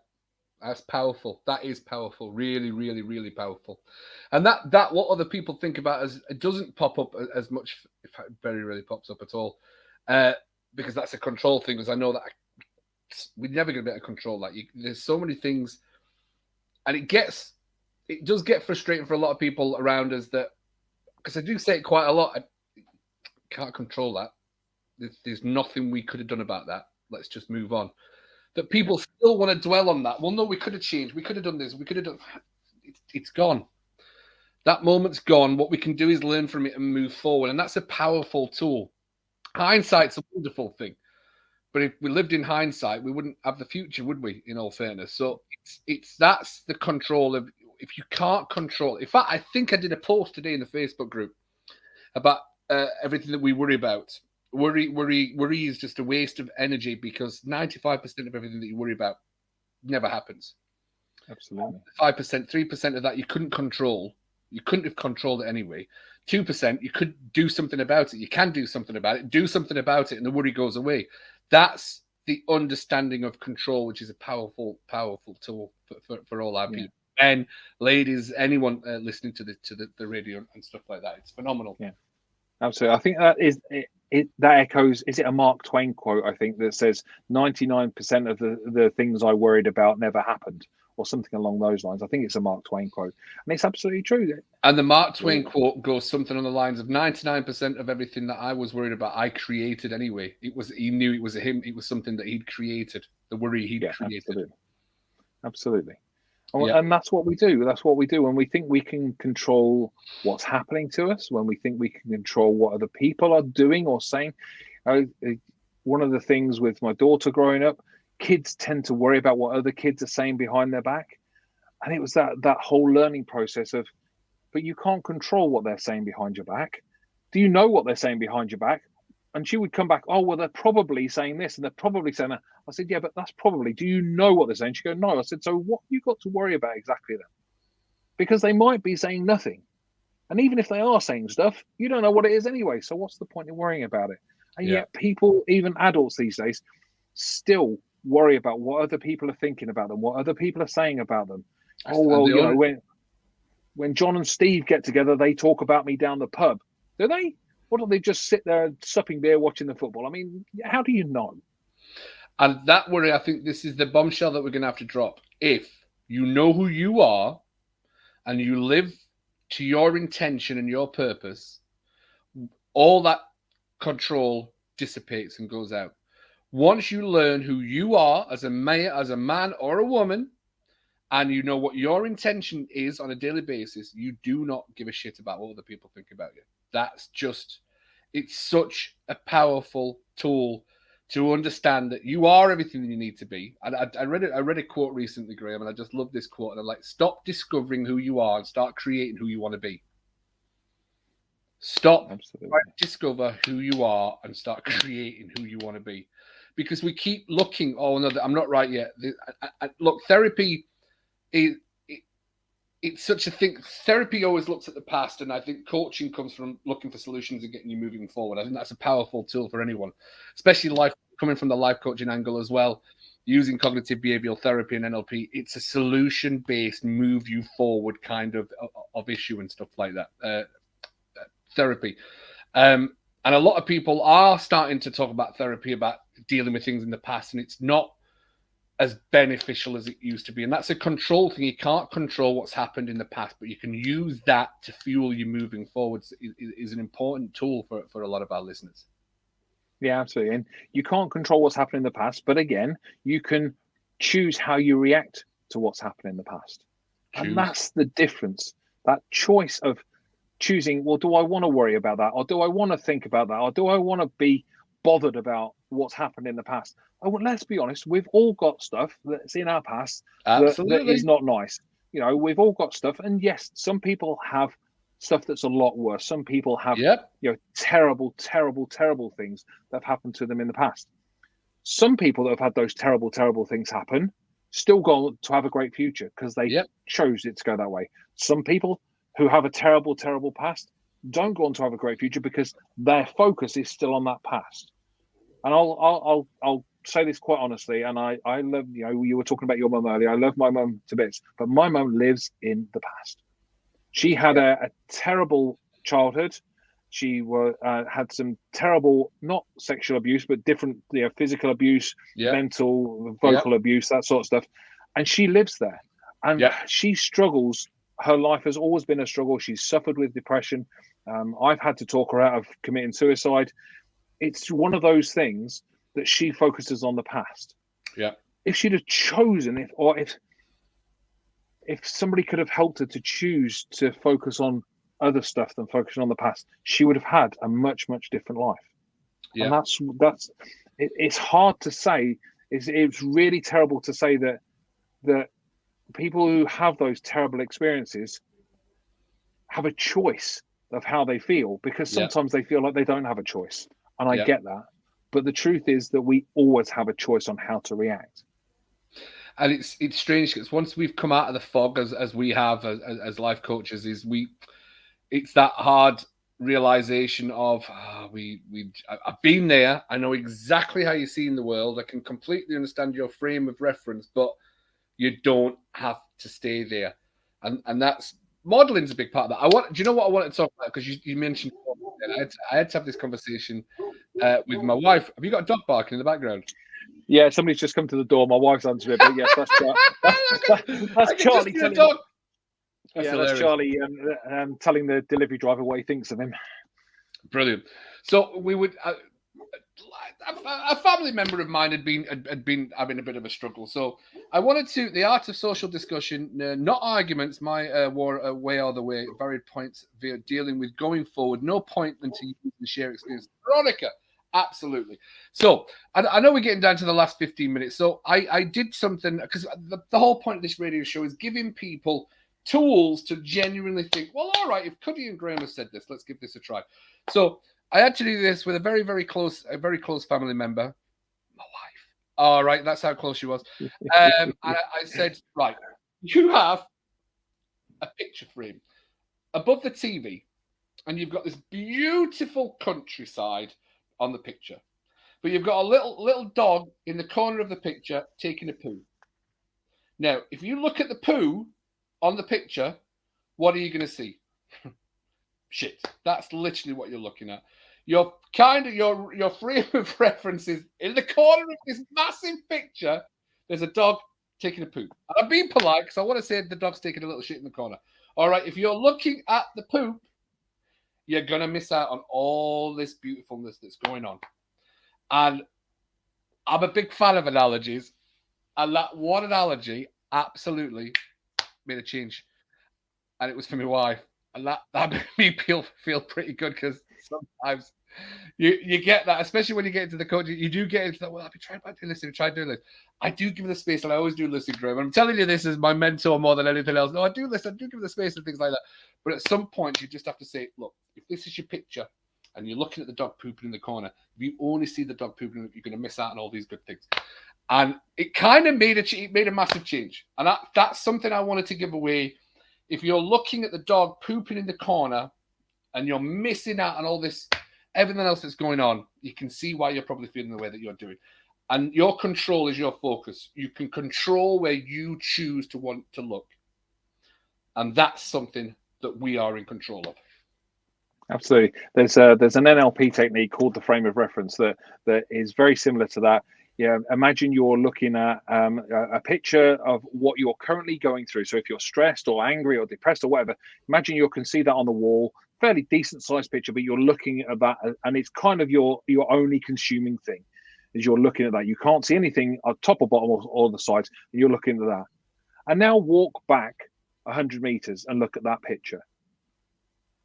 That's powerful. That is powerful. Really, really, really powerful. And that what other people think about, as it doesn't pop up as much. In fact, very rarely pops up at all. because that's a control thing. Because I know that we're never going to be able to control that. There's so many things, and it does get frustrating for a lot of people around us, that because I do say it quite a lot. I can't control that. There's nothing we could have done about that. Let's just move on. That people still want to dwell on that. Well, no, we could have changed. We could have done this. We could have done. It's gone. That moment's gone. What we can do is learn from it and move forward, and that's a powerful tool. Hindsight's a wonderful thing, but if we lived in hindsight, we wouldn't have the future, would we? In all fairness, so that's the control of. If you can't control, in fact, I think I did a post today in the Facebook group about everything that we worry about. Worry is just a waste of energy, because 95% of everything that you worry about never happens. Absolutely. 5%, 3% of that you couldn't control. You couldn't have controlled it anyway. 2%, you could do something about it. You can do something about it. Do something about it, and the worry goes away. That's the understanding of control, which is a powerful tool for all our people. Men, ladies, anyone listening to the radio and stuff like that. It's phenomenal. Yeah, absolutely. I think that is it. That echoes. Is it a Mark Twain quote? I think that says 99% of the things I worried about never happened, or something along those lines. I think it's a Mark Twain quote, and it's absolutely true. And the Mark Twain quote goes something on the lines of 99% of everything that I was worried about, I created anyway. He knew it was him. It was something that he'd created. The worry he'd created. Absolutely. Yeah. And that's what we do. That's what we do when we think we can control what's happening to us, when we think we can control what other people are doing or saying. One of the things with my daughter growing up, kids tend to worry about what other kids are saying behind their back. And it was that whole learning process of, but you can't control what they're saying behind your back. Do you know what they're saying behind your back? And she would come back, oh, well, they're probably saying this and they're probably saying that. I said, yeah, but that's probably. Do you know what they're saying? She goes, no. I said, so what you got to worry about exactly then? Because they might be saying nothing. And even if they are saying stuff, you don't know what it is anyway. So what's the point in worrying about it? And yet people, even adults these days, still worry about what other people are thinking about them, what other people are saying about them. Oh, well, you know, when John and Steve get together, they talk about me down the pub. Do they? Or do they just sit there supping beer watching the football? I mean, how do you know? And that worry, I think this is the bombshell that we're going to have to drop. If you know who you are and you live to your intention and your purpose, all that control dissipates and goes out. Once you learn who you are as a man or a woman, and you know what your intention is on a daily basis, you do not give a shit about what other people think about you. It's such a powerful tool to understand that you are everything that you need to be. And I read a quote recently, Graham, and I just love this quote. And I'm like, stop discovering who you are and start creating who you want to be. Stop trying to discover who you are and start creating who you want to be. Because we keep looking, oh, no, I'm not right yet. Look, therapy it's such a thing. Therapy always looks at the past, and I think coaching comes from looking for solutions and getting you moving forward. I think that's a powerful tool for anyone, especially coming from the life coaching angle as well. Using cognitive behavioral therapy and NLP, it's a solution-based, move you forward kind of issue and stuff like that. Therapy, and a lot of people are starting to talk about therapy, about dealing with things in the past, and it's not as beneficial as it used to be. And that's a control thing. You can't control what's happened in the past, but you can use that to fuel you moving forwards. Is an important tool for a lot of our listeners. Yeah, absolutely. And you can't control what's happened in the past, but again, you can choose how you react to what's happened in the past. And that's the difference. That choice of choosing, well, do I want to worry about that? Or do I want to think about that? Or do I want to be bothered about what's happened in the past? Oh, well, let's be honest, we've all got stuff that's in our past that is not nice. You know, we've all got stuff. And yes, some people have stuff that's a lot worse. Some people have, you know, terrible, terrible, terrible things that have happened to them in the past. Some people that have had those terrible, terrible things happen still go to have a great future because they chose it to go that way. Some people who have a terrible, terrible past don't go on to have a great future because their focus is still on that past. And I'll say this quite honestly, and I love, you know, you were talking about your mum earlier. I love my mum to bits, but my mum lives in the past. She had a terrible childhood. She had some terrible, not sexual abuse, but different, physical abuse, mental, vocal abuse, that sort of stuff. And she lives there. And she struggles. Her life has always been a struggle. She's suffered with depression. I've had to talk her out of committing suicide. It's one of those things that she focuses on the past. Yeah. If she'd have chosen, if somebody could have helped her to choose to focus on other stuff than focusing on the past, she would have had a much, much different life. Yeah. And it's hard to say. It's really terrible to say that people who have those terrible experiences have a choice of how they feel, because sometimes they feel like they don't have a choice. And I get that. But the truth is that we always have a choice on how to react. And it's strange because once we've come out of the fog, as we have as life coaches, it's that hard realization of I've been there. I know exactly how you see in the world. I can completely understand your frame of reference, but you don't have to stay there. And that's modeling's a big part of that. Do you know what I want to talk about? Because you mentioned I had to have this conversation with my wife. Have you got a dog barking in the background? Yeah, somebody's just come to the door. My wife's answered it, but yes, that's Charlie telling dog. That's Charlie telling the delivery driver what he thinks of him. Brilliant. So we would. A family member of mine had been having a bit of a struggle. So I wanted to, the art of social discussion, not arguments, my way or the way, varied points via dealing with going forward. No point until you can share experience. Veronica, absolutely. So I know we're getting down to the last 15 minutes. So I did something, because the whole point of this radio show is giving people tools to genuinely think, well, all right, if Cuddy and Graham have said this, let's give this a try. So I had to do this with a very, very close family member, my wife. All right, that's how close she was. And I said, right, you have a picture frame above the TV, and you've got this beautiful countryside on the picture, but you've got a little dog in the corner of the picture taking a poo. Now, if you look at the poo on the picture, what are you going to see? Shit. That's literally what you're looking at. Your frame of reference is in the corner of this massive picture. There's a dog taking a poop. And I'm being polite because I want to say the dog's taking a little shit in the corner. All right, if you're looking at the poop, you're going to miss out on all this beautifulness that's going on. And I'm a big fan of analogies. And that one analogy absolutely made a change. And it was for my wife. And that made me feel pretty good, because sometimes you get that, especially when you get into the coaching, you do get into that, well, I've been trying to listen, try doing this. I do give the space, and I always do listen, Graham. I'm telling you this as my mentor more than anything else. No, I do listen, I do give the space and things like that. But at some point, you just have to say, look, if this is your picture and you're looking at the dog pooping in the corner, if you only see the dog pooping, you're going to miss out on all these good things. And it kind of made a massive change. And that's something I wanted to give away. If you're looking at the dog pooping in the corner and you're missing out on all this, everything else that's going on, you can see why you're probably feeling the way that you're doing. And your control is your focus. You can control where you choose to want to look. And that's something that we are in control of. Absolutely. There's an NLP technique called the frame of reference that is very similar to that. Yeah, imagine you're looking at a picture of what you're currently going through. So if you're stressed or angry or depressed or whatever, imagine you can see that on the wall, fairly decent sized picture, but you're looking at that, and it's kind of your only consuming thing is you're looking at that. You can't see anything on top or bottom or the sides, and you're looking at that. And now walk back 100 meters and look at that picture.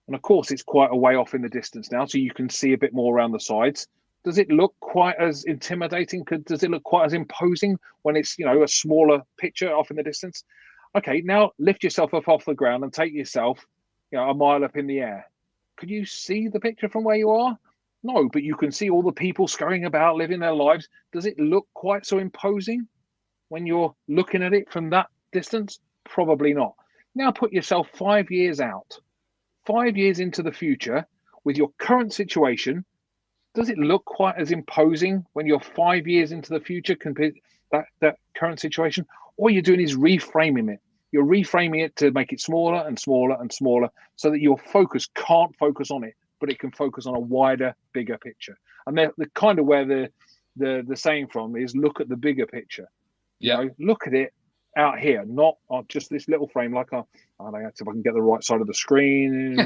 And of course, it's quite a way off in the distance now, so you can see a bit more around the sides. Does it look quite as intimidating? Does it look quite as imposing when it's, a smaller picture off in the distance? Okay, now lift yourself up off the ground and take yourself, a mile up in the air. Could you see the picture from where you are? No, but you can see all the people scurrying about, living their lives. Does it look quite so imposing when you're looking at it from that distance? Probably not. Now put yourself 5 years out, 5 years into the future with your current situation. Does it look quite as imposing when you're 5 years into the future compared to that current situation? All you're doing is reframing it. You're reframing it to make it smaller and smaller and smaller so that your focus can't focus on it, but it can focus on a wider, bigger picture. And the kind of where the saying from is, look at the bigger picture. You know, look at it out here, not on just this little frame. Like I don't know if I can get the right side of the screen,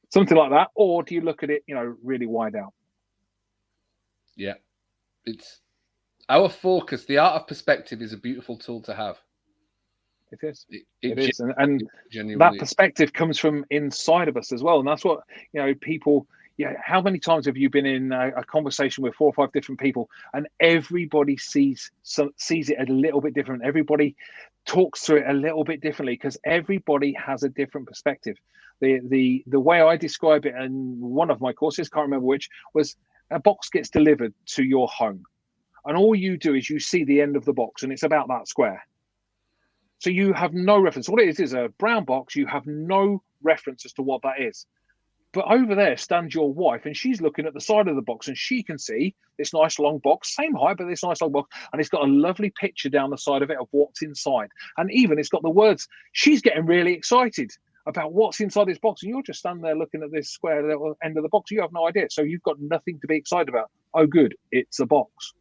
something like that. Or do you look at it, you know, really wide out? Yeah, it's our focus. The art of perspective is a beautiful tool to have. It is. It is, and that perspective comes from inside of us as well. And that's what, you know, people. Yeah, how many times have you been in a conversation with 4 or 5 different people, and everybody sees it a little bit different? Everybody talks through it a little bit differently because everybody has a different perspective. The way I describe it in one of my courses, can't remember which, was a box gets delivered to your home, and all you do is you see the end of the box, and it's about that square. So you have no reference. What it is a brown box. You have no reference as to what that is. But over there stands your wife, and she's looking at the side of the box, and she can see this nice long box, same height, but this nice long box, and it's got a lovely picture down the side of it of what's inside. And even it's got the words. She's getting really excited about what's inside this box, and you're just standing there looking at this square little end of the box. You have no idea. So you've got nothing to be excited about. Oh, good, it's a box.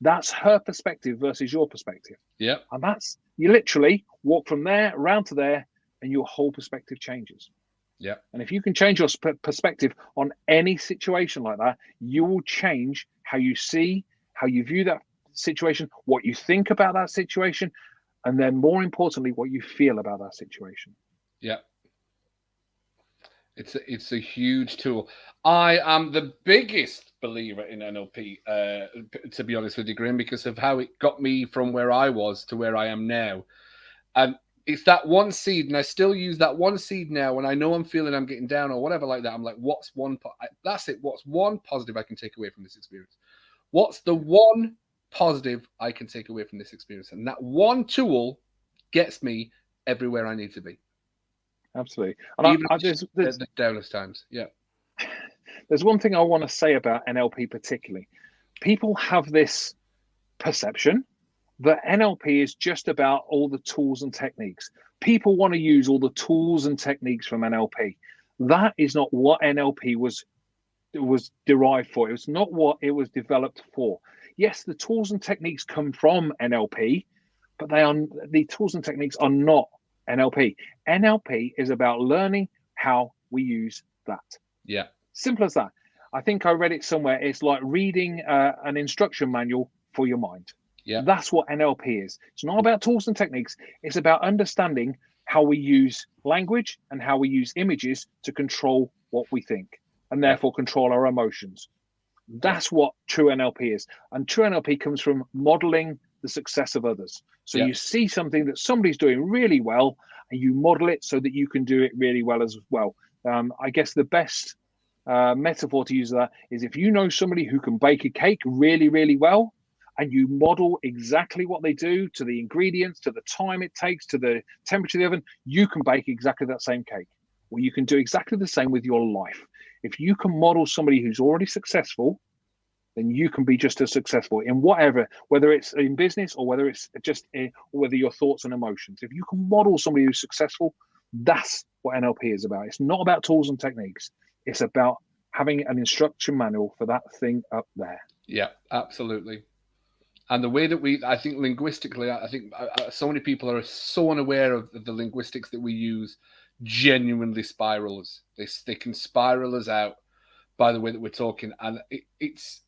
That's her perspective versus your perspective. Yeah. And that's, you literally walk from there around to there, and your whole perspective changes. Yeah. And if you can change your perspective on any situation like that, you will change how you see, how you view that situation, what you think about that situation, and then more importantly, what you feel about that situation. Yeah. It's a huge tool. I am the biggest believer in NLP, to be honest with you, Graham, because of how it got me from where I was to where I am now. And it's that one seed, and I still use that one seed now when I know I'm feeling I'm getting down or whatever like that. I'm like, what's one? That's it. What's one positive I can take away from this experience? What's the one positive I can take away from this experience? And that one tool gets me everywhere I need to be. Absolutely. And even there's the downest times. Yeah. There's one thing I want to say about NLP particularly. People have this perception that NLP is just about all the tools and techniques. People want to use all the tools and techniques from NLP. That is not what NLP was derived for. It was not what it was developed for. Yes, the tools and techniques come from NLP, but the tools and techniques are not NLP. NLP is about learning how we use that. Yeah. Simple as that. I think I read it somewhere. It's like reading an instruction manual for your mind. Yeah. That's what NLP is. It's not about tools and techniques. It's about understanding how we use language and how we use images to control what we think and therefore control our emotions. That's what true NLP is. And true NLP comes from modeling the success of others. So you see something that somebody's doing really well and you model it so that you can do it really well as well. I guess the best metaphor to use that is if you know somebody who can bake a cake really, really well, and you model exactly what they do to the ingredients, to the time it takes, to the temperature of the oven, you can bake exactly that same cake. Well, you can do exactly the same with your life. If you can model somebody who's already successful, then you can be just as successful in whatever, whether it's in business or whether it's just whether your thoughts and emotions. If you can model somebody who's successful, that's what NLP is about. It's not about tools and techniques. It's about having an instruction manual for that thing up there. Yeah, absolutely. And the way that I think linguistically, I think so many people are so unaware of the linguistics that we use genuinely spiral us. They can spiral us out by the way that we're talking. And it's,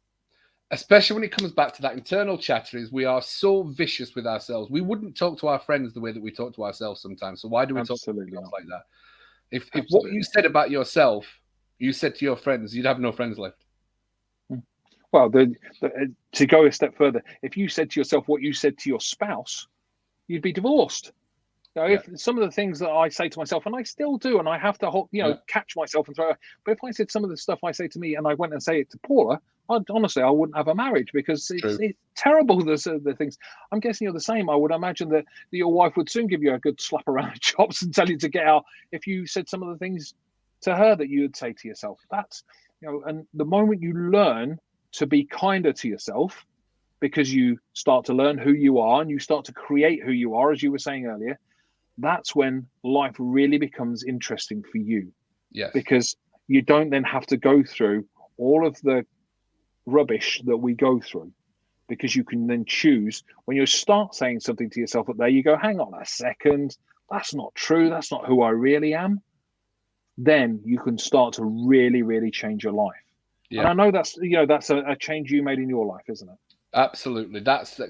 especially when it comes back to that internal chatter, is we are so vicious with ourselves. We wouldn't talk to our friends the way that we talk to ourselves sometimes. So why do we talk to ourselves like that? If what you said about yourself, you said to your friends, you'd have no friends left. Well, to go a step further, if you said to yourself what you said to your spouse, you'd be divorced. You know, if some of the things that I say to myself, and I still do, and I have to, catch myself and throw it. But if I said some of the stuff I say to me, and I went and say it to Paula, honestly, I wouldn't have a marriage because it's terrible. The things. I'm guessing you're the same. I would imagine that your wife would soon give you a good slap around the chops and tell you to get out if you said some of the things to her that you would say to yourself. That's, and the moment you learn to be kinder to yourself, because you start to learn who you are and you start to create who you are, as you were saying earlier, that's when life really becomes interesting for you. Yes. Because you don't then have to go through all of the rubbish that we go through, because you can then choose when you start saying something to yourself up there, you go, hang on a second, that's not true. That's not who I really am. Then you can start to really, really change your life. Yeah. And I know that's, that's a change you made in your life, isn't it? Absolutely. That's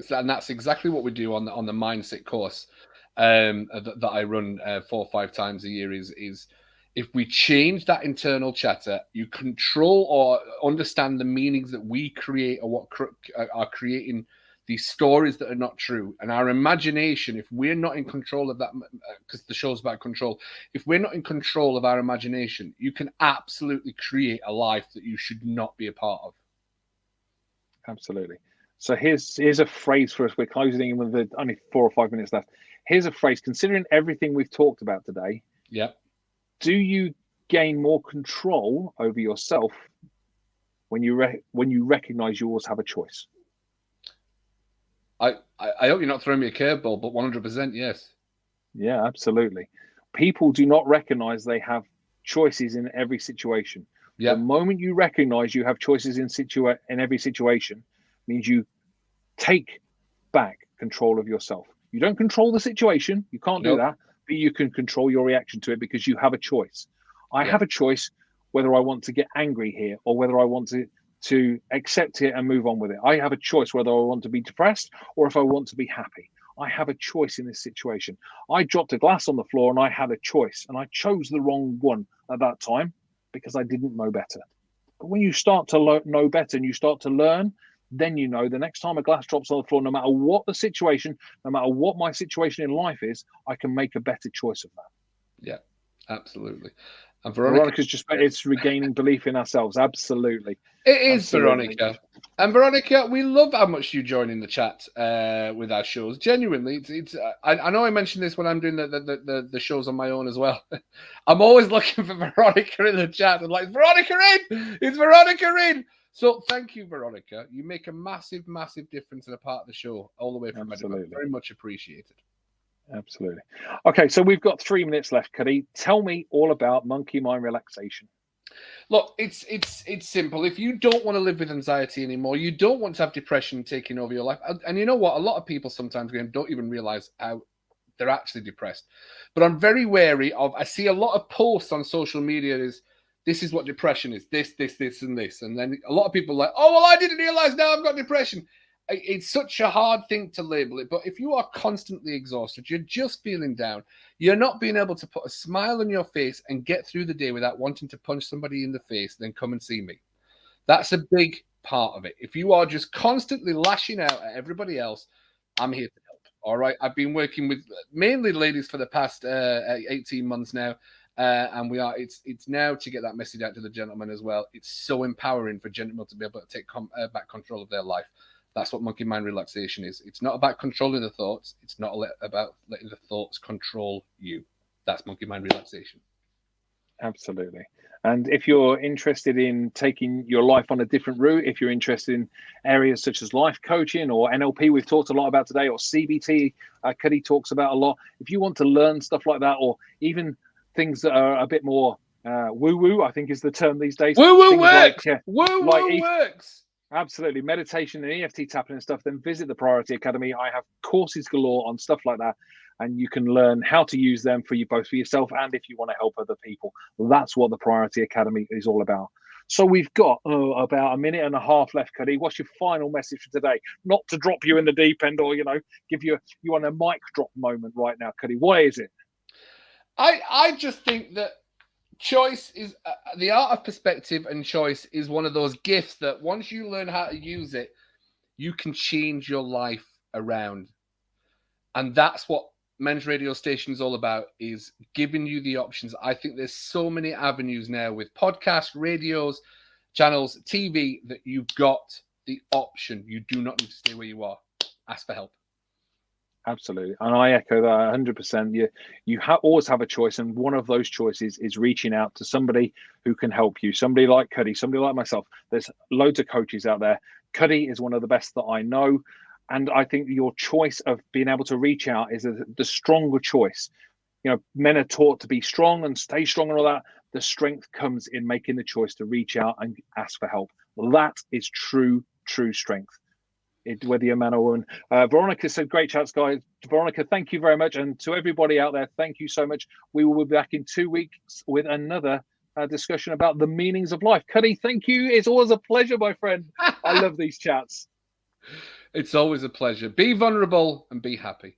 exactly what we do on the mindset course that I run 4 or 5 times a year is if we change that internal chatter, you control or understand the meanings that we create or what are creating these stories that are not true. And our imagination, if we're not in control of that, because the show's about control, if we're not in control of our imagination, you can absolutely create a life that you should not be a part of. Absolutely. So here's a phrase for us. We're closing in with only 4 or 5 minutes left. Here's a phrase, considering everything we've talked about today. Yeah. Do you gain more control over yourself when you recognize you always have a choice? I hope you're not throwing me a curveball, but 100% yes. Yeah, absolutely. People do not recognize they have choices in every situation. Yeah. The moment you recognize you have choices in every situation means you take back control of yourself. You don't control the situation. You can't do that, but you can control your reaction to it because you have a choice. I have a choice whether I want to get angry here or whether I want to accept it and move on with it. I have a choice whether I want to be depressed or if I want to be happy. I have a choice in this situation. I dropped a glass on the floor and I had a choice, and I chose the wrong one at that time because I didn't know better. But when you start to know better and you start to learn, then you know the next time a glass drops on the floor, no matter what the situation, no matter what my situation in life is, I can make a better choice of that. Yeah, absolutely. And Veronica's it's regaining belief in ourselves. Absolutely. It is, absolutely. Veronica. And Veronica, we love how much you join in the chat with our shows. Genuinely, I know I mentioned this when I'm doing the shows on my own as well. I'm always looking for Veronica in the chat. I'm like, Veronica in! It's Veronica in! So thank you, Veronica. You make a massive, massive difference in a part of the show all the way from Medical. Very much appreciated. Absolutely. Okay, so we've got 3 minutes left, Cuddy. Tell me all about monkey mind relaxation. Look, it's simple. If you don't want to live with anxiety anymore, you don't want to have depression taking over your life. And you know what? A lot of people sometimes don't even realize how they're actually depressed. But I'm very wary of, I see a lot of posts on social media this is what depression is, this, and this. And then a lot of people are like, oh, well, I didn't realize now I've got depression. It's such a hard thing to label it, but if you are constantly exhausted, you're just feeling down, you're not being able to put a smile on your face and get through the day without wanting to punch somebody in the face, then come and see me. That's a big part of it. If you are just constantly lashing out at everybody else, I'm here to help. All right. I've been working with mainly ladies for the past 18 months now. And it's now to get that message out to the gentlemen as well. It's so empowering for gentlemen to be able to take back control of their life. That's what monkey mind relaxation is. It's not about controlling the thoughts. It's not about letting the thoughts control you. That's monkey mind relaxation. Absolutely. And if you're interested in taking your life on a different route, if you're interested in areas such as life coaching or NLP, we've talked a lot about today, or CBT, Cuddy talks about a lot. If you want to learn stuff like that, or even things that are a bit more woo-woo, I think is the term these days. Woo-woo works! Woo-woo works! Absolutely. Meditation and EFT tapping and stuff, then visit the Priority Academy. I have courses galore on stuff like that, and you can learn how to use them for you, both for yourself and if you want to help other people. That's what the Priority Academy is all about. So we've got about a minute and a half left, Cuddy. What's your final message for today? Not to drop you in the deep end or, give you on a mic drop moment right now, Cuddy. What is it? I just think that choice is the art of perspective, and choice is one of those gifts that once you learn how to use it, you can change your life around. And that's what Men's Radio Station is all about, is giving you the options. I think there's so many avenues now with podcasts, radios, channels, TV, that you've got the option. You do not need to stay where you are. Ask for help. Absolutely. And I echo that 100%. You always have a choice. And one of those choices is reaching out to somebody who can help you. Somebody like Cuddy, somebody like myself. There's loads of coaches out there. Cuddy is one of the best that I know. And I think your choice of being able to reach out is the stronger choice. men are taught to be strong and stay strong and all that. The strength comes in making the choice to reach out and ask for help. Well, that is true strength, whether you're a man or woman. Veronica said, great chats, guys. Veronica, thank you very much. And to everybody out there, thank you so much. We will be back in 2 weeks with another discussion about the meanings of life. Cuddy, thank you. It's always a pleasure, my friend. I love these chats. It's always a pleasure. Be vulnerable and be happy.